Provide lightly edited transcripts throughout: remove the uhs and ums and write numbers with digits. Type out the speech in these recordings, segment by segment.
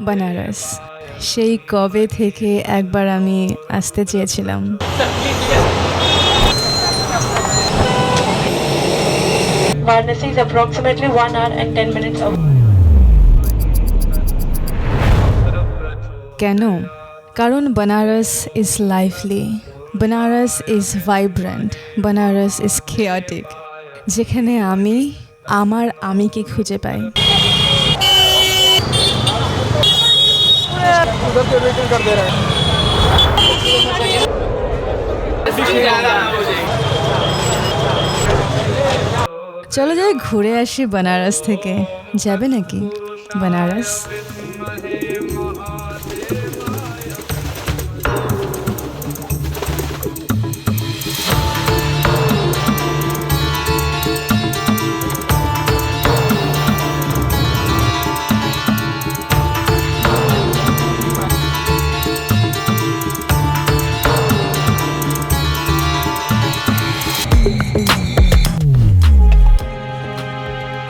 बनारस সেই কবে থেকে একবার আমি আসতে চেয়েছিলাম। Varanasi is approximately 1 hour and 10 minutes away. কেন? কারণ Banaras is lively, Banaras is vibrant, Banaras is chaotic, যেখানে আমি আমার আমিকে খুঁজে পাই। চলো যাই ঘুরে আসি बनारस থেকে। যাবে নাকি बनारस?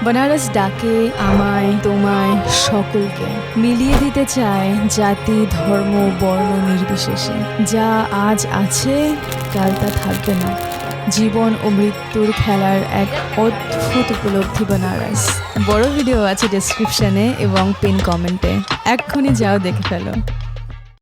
बनारस ডাকে আমায় তোমায় সকলকে, মিলিয়ে দিতে চায় জাতি ধর্ম বর্ণ নির্বিশেষে। যা আজ আছে কাল তা থাকবে না। জীবন ও মৃত্যুর খেলার এক অদ্ভুত উপলব্ধি बनारस। বড় ভিডিও আছে ডেসক্রিপশনে এবং পিন কমেন্টে, এক্ষুনি যাও দেখে ফেলো।